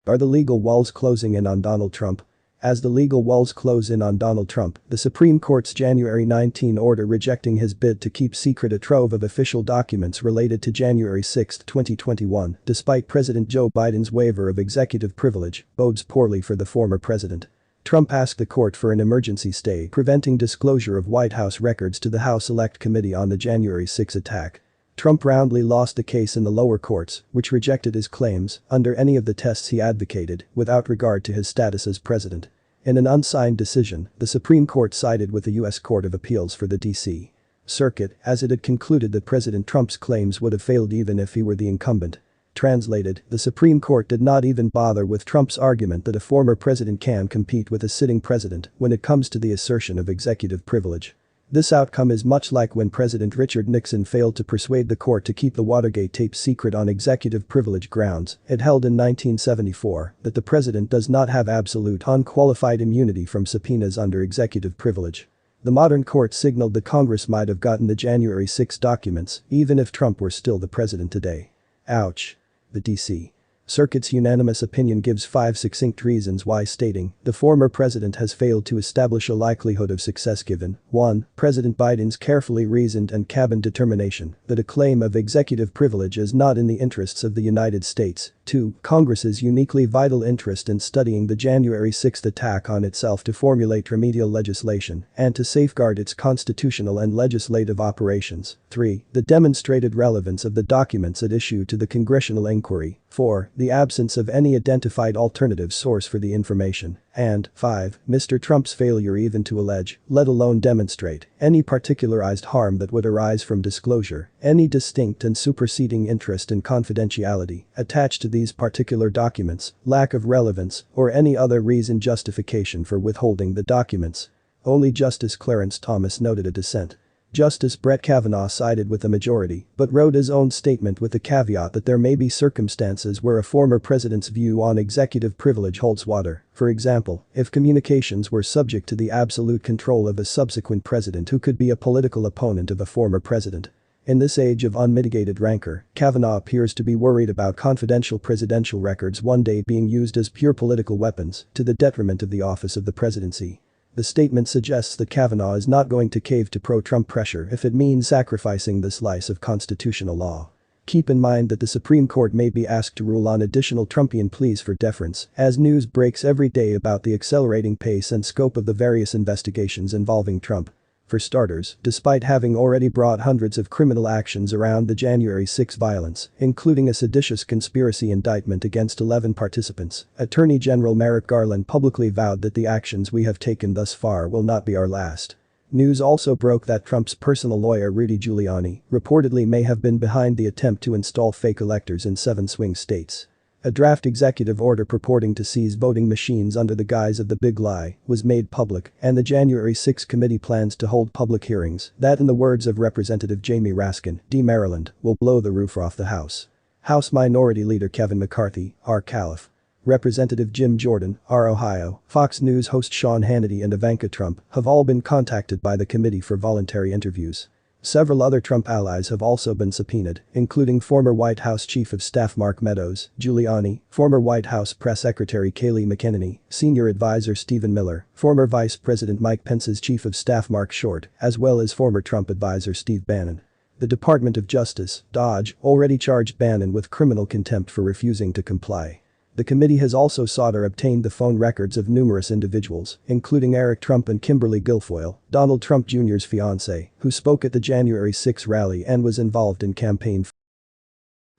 Are the legal walls closing in on Donald Trump? As the legal walls close in on Donald Trump, the Supreme Court's January 19 order rejecting his bid to keep secret a trove of official documents related to January 6, 2021, despite President Joe Biden's waiver of executive privilege, bodes poorly for the former president. Trump asked the court for an emergency stay preventing disclosure of White House records to the House Select Committee on the January 6 attack. Trump roundly lost the case in the lower courts, which rejected his claims under any of the tests he advocated, without regard to his status as president. In an unsigned decision, the Supreme Court sided with the U.S. Court of Appeals for the D.C. Circuit, as it had concluded that President Trump's claims would have failed even if he were the incumbent. Translated, the Supreme Court did not even bother with Trump's argument that a former president can compete with a sitting president when it comes to the assertion of executive privilege. This outcome is much like when President Richard Nixon failed to persuade the court to keep the Watergate tapes secret on executive privilege grounds. It held in 1974 that the president does not have absolute unqualified immunity from subpoenas under executive privilege. The modern court signaled that Congress might have gotten the January 6 documents even if Trump were still the president today. Ouch. The D.C. Circuit's unanimous opinion gives 5 succinct reasons why, stating, the former president has failed to establish a likelihood of success given 1. President Biden's carefully reasoned and cabined determination that a claim of executive privilege is not in the interests of the United States. 2. Congress's uniquely vital interest in studying the January 6 attack on itself to formulate remedial legislation and to safeguard its constitutional and legislative operations. 3. The demonstrated relevance of the documents at issue to the congressional inquiry. 4. The absence of any identified alternative source for the information. And 5. Mr. Trump's failure even to allege, let alone demonstrate, any particularized harm that would arise from disclosure, any distinct and superseding interest in confidentiality attached to these particular documents, lack of relevance, or any other reason justification for withholding the documents. Only Justice Clarence Thomas noted a dissent. Justice Brett Kavanaugh sided with the majority, but wrote his own statement with the caveat that there may be circumstances where a former president's view on executive privilege holds water. For example, if communications were subject to the absolute control of a subsequent president who could be a political opponent of a former president. In this age of unmitigated rancor, Kavanaugh appears to be worried about confidential presidential records one day being used as pure political weapons to the detriment of the office of the presidency. The statement suggests that Kavanaugh is not going to cave to pro-Trump pressure if it means sacrificing the slice of constitutional law. Keep in mind that the Supreme Court may be asked to rule on additional Trumpian pleas for deference as news breaks every day about the accelerating pace and scope of the various investigations involving Trump. For starters, despite having already brought hundreds of criminal actions around the January 6 violence, including a seditious conspiracy indictment against 11 participants, Attorney General Merrick Garland publicly vowed that the actions we have taken thus far will not be our last. News also broke that Trump's personal lawyer Rudy Giuliani reportedly may have been behind the attempt to install fake electors in 7 swing states. A draft executive order purporting to seize voting machines under the guise of the big lie was made public, and the January 6 committee plans to hold public hearings that, in the words of Representative Jamie Raskin, D. Maryland, will blow the roof off the House. House Minority Leader Kevin McCarthy, R-Calif. Representative Jim Jordan, R. Ohio, Fox News host Sean Hannity and Ivanka Trump have all been contacted by the committee for voluntary interviews. Several other Trump allies have also been subpoenaed, including former White House Chief of Staff Mark Meadows, Giuliani, former White House Press Secretary Kayleigh McEnany, Senior Advisor Stephen Miller, former Vice President Mike Pence's Chief of Staff Mark Short, as well as former Trump advisor Steve Bannon. The Department of Justice, DOJ, already charged Bannon with criminal contempt for refusing to comply. The committee has also sought or obtained the phone records of numerous individuals, including Eric Trump and Kimberly Guilfoyle, Donald Trump Jr.'s fiancée, who spoke at the January 6 rally and was involved in campaign.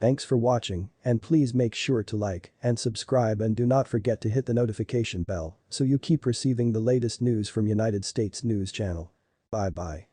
Thanks for watching, and please make sure to like and subscribe, and do not forget to hit the notification bell so you keep receiving the latest news from United States News Channel. Bye bye.